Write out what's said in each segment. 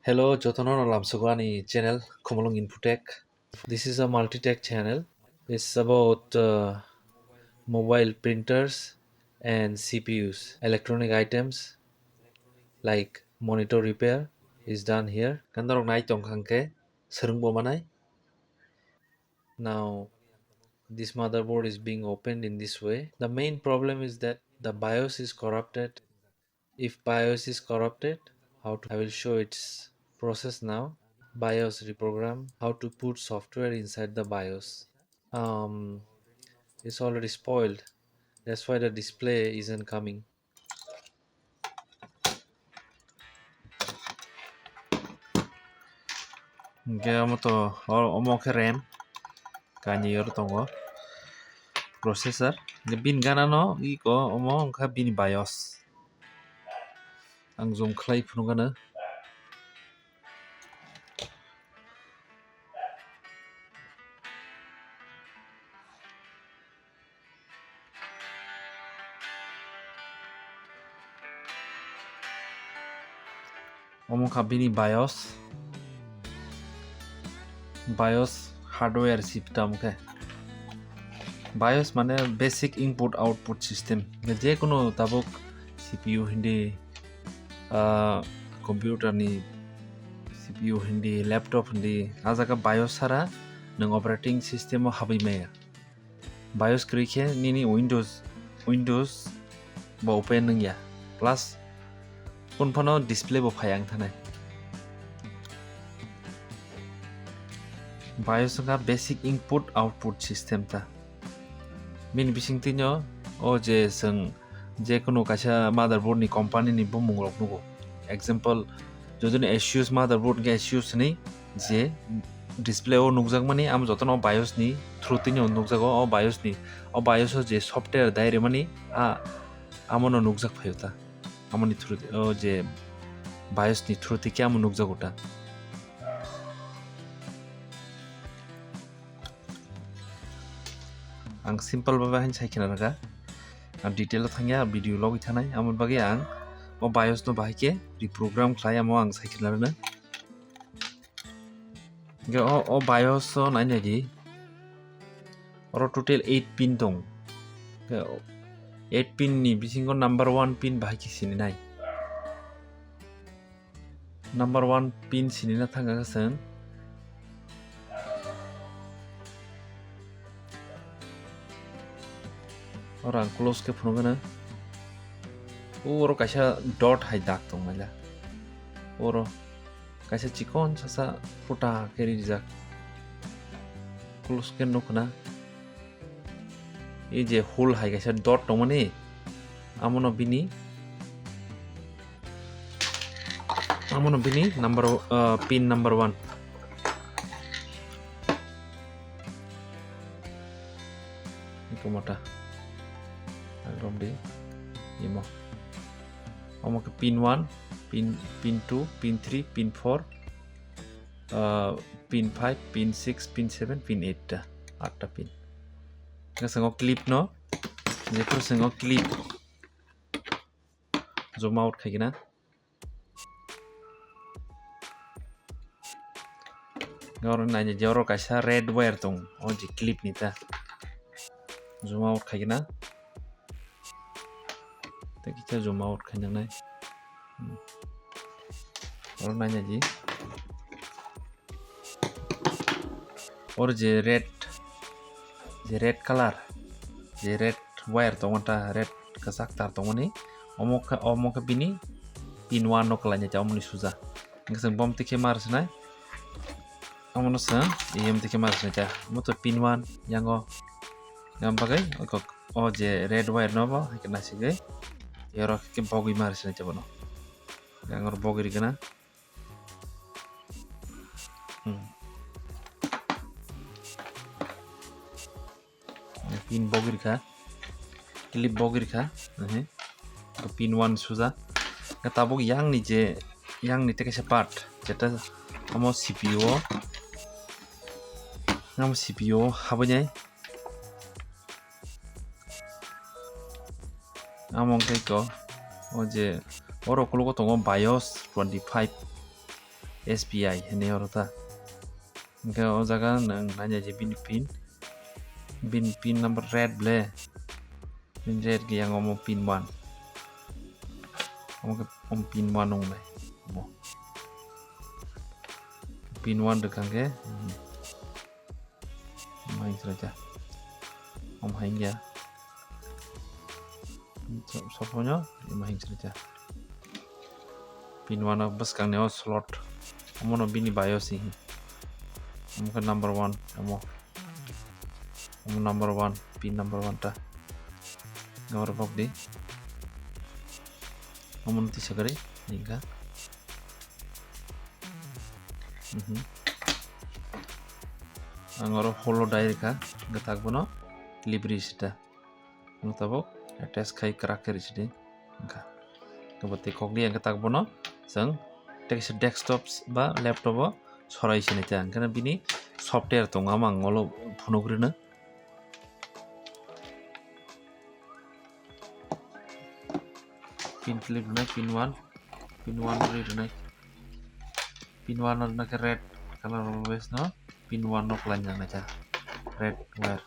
Hello, Jotonon Lamsugani channel Khumulwng Infotech. This is a multi-tech channel. It's about mobile printers and CPUs. Electronic items like monitor repair is done here. Kandarok nai tongkangke serungbo manai. Now this motherboard is being opened in this way. The main problem is that the BIOS is corrupted. If BIOS is corrupted, I will show its process now. BIOS reprogram, how to put software inside the BIOS. It's already spoiled. That's why the display isn't coming. Amo to omo ke RAM kanya yor tongo processor. Bin gana no iko omo ka bin BIOS. Ang zoom clay puno gana. Omo ka bini BIOS hardware system ke. BIOS মানে basic input output system. যে কোনো tabuk CPU hindi computer ni CPU hindi laptop hindi ajaga BIOS sara nang operating system o habi maya. BIOS krike nini Windows ba open nang ya plus punpano display bo phayang thanai. BIOS ka basic input output system ta. Min bisingtinyo o je seng je kono kaisa motherboard ni company ni bumung rok nugo. Example jodoni ASUS motherboard ge ASUS ni je display o nugjak mani am jotono BIOS ni through tinyo nugjago o BIOS ni o BIOS o je software daire mani amono nugjak phayota amoni through o je BIOS ni through ti kyam nugjagota. Ang simple baba hin saikena raga ang detail thangya video log ithanai amon bagi ang o BIOS no bahike reprogram khlai amo ang saikena rana ge o BIOS o naina ji oro total 8 pin dong 8 pin ni bisingo number 1 pin bahike sini nai number 1 pin sini na thanga gasen orang close ke phunu gana oro kaisa dot hai dak tong mala oro kaisa chikon sasa futa keri jak close ke nokna ei je hole hai kaisa dot tong mani amono bini number pin number 1 itu mota rom di imo omo ke pin 1 pin 2 pin 3 pin 4 pin 5 pin 6 pin 7 pin 8 8 pin ngasango clip no je ko sango clip zoom out khaigina ngor na je joro kaisa red wire tong o je clip ni ta zoom out khaigina kita zoom out kanyang nai और nanya ji और je red color je red wire tongonta red kasak tar tongoni omo ka bini pin 1 no kalanya jamoni suza ngisang bom tike marsna amono sa iem tike marsna ja moto pin 1 yango ngam bagai o je red wire no ba ikna sige yoro ke bogi marsna jabono gangor bogi rigana pin bogi rikha clip bogi rikha pin 1 suza tabuk yang ni teke part jeta amo CPU habanyai among kai ko o je oro kulugo tongo BIOS 25 SPI hene horota ke o jaga nang nanya je pin number red ble pin red ge yang omo pin 1 om pin 1 ong bai mo pin 1 dekang ke main saja om hingga soponya main saja pin 1 bas kang neo slot omono bini BIOS hi omka number 1 omo number 1 pin number 1 ta ngawar bok di omon ti sagari hingga angoro holo dairika gatak bono libri sita nutabo attach khai cracker sidi ga gabati kokni ang gatak bono jang text desktop ba laptop o sorai sini ta kana bini software tonga mangolo phunogrina pin clip na pin 1 read na pin 1 na ke red color always no pin 1 no klanjang na cha red wire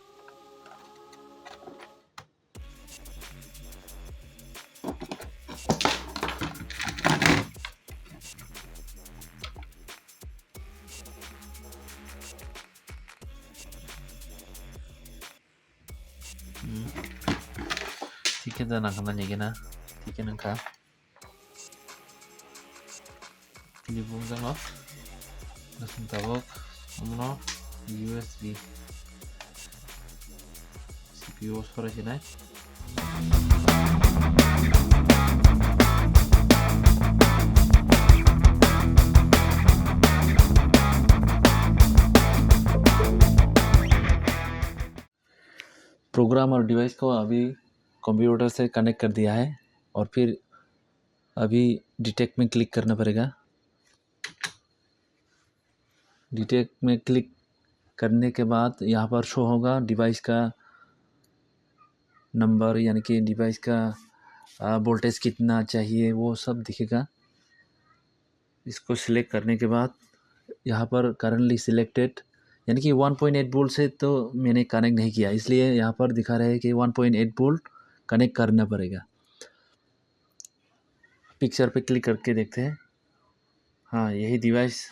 ठीक है ना खाना नहीं ना ठीक है ना खा Khumulwng jang no nasung tabok omono USB CPU sorai sinai program और डिवाइस को अभी कंप्यूटर से कनेक्ट कर दिया है और फिर अभी डिटेक्ट में क्लिक करना पड़ेगा डिटेक्ट में क्लिक करने के बाद यहाँ पर शो होगा डिवाइस का नंबर यानी कि डिवाइस का वोल्टेज कितना चाहिए वो सब दिखेगा इसको सिलेक्ट करने के बाद यहाँ पर करंटली सिलेक्टेड यानी कि 1.8 वोल्ट से तो मैंने कनेक्ट नहीं किया इसलिए यहाँ पर दिखा रहा है कि 1.8 वोल्ट कनेक्ट करना पड़ेगा पिक्चर पे क्लिक करके देखते हैं हाँ यही डिवाइस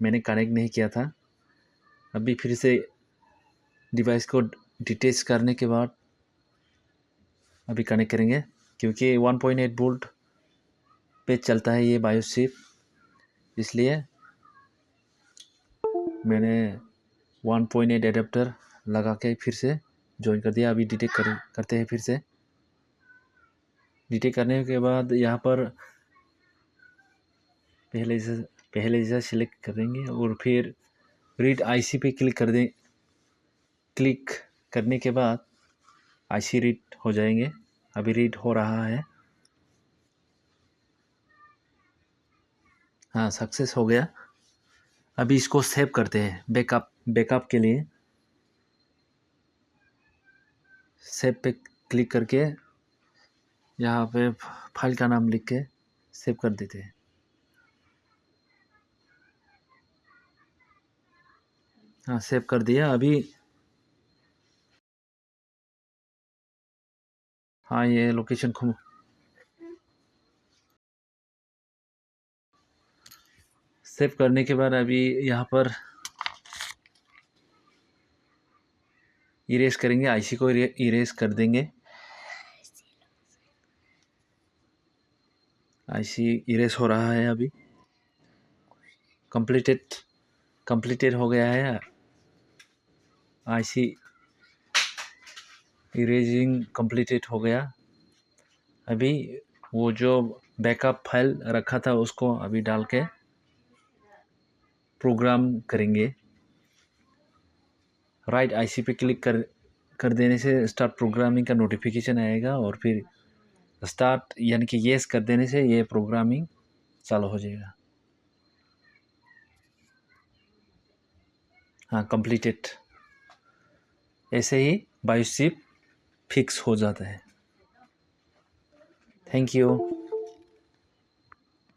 मैंने कनेक्ट नहीं किया था अभी फिर से डिवाइस को डिटैच करने के बाद अभी कनेक्ट करेंगे क्योंकि 1.8 वोल्ट पे चलता है ये बायोस चिप इसलिए मैंने 1.8 एडाप्टर लगा के फिर से ज्वाइन कर दिया अभी डिटेक्ट करते हैं फिर से डिटेक्ट करने के बाद यहाँ पर पहले जैसा सिलेक्ट कर देंगे और फिर रीड आईसी पे क्लिक करने के बाद आईसी रीड हो जाएंगे अभी रीड हो रहा है हाँ सक्सेस हो गया अभी इसको सेव करते हैं बैकअप के लिए सेव पे क्लिक करके यहाँ पे फाइल का नाम लिख के सेव कर देते हैं हाँ सेव कर दिया अभी हाँ ये लोकेशन सेव करने के बाद अभी यहाँ पर इरेज करेंगे आईसी को इरेज कर देंगे आईसी इरेज हो रहा है अभी कंप्लीटेड हो गया है आईसी इरेजिंग कंप्लीटेड हो गया अभी वो जो बैकअप फाइल रखा था उसको अभी डाल के प्रोग्राम करेंगे राइट आईसी पे क्लिक कर देने से स्टार्ट प्रोग्रामिंग का नोटिफिकेशन आएगा और फिर स्टार्ट यानी कि येस कर देने से ये प्रोग्रामिंग चालू हो जाएगा हाँ कंप्लीटेड ऐसे ही बायोस चिप फिक्स हो जाता है थैंक यू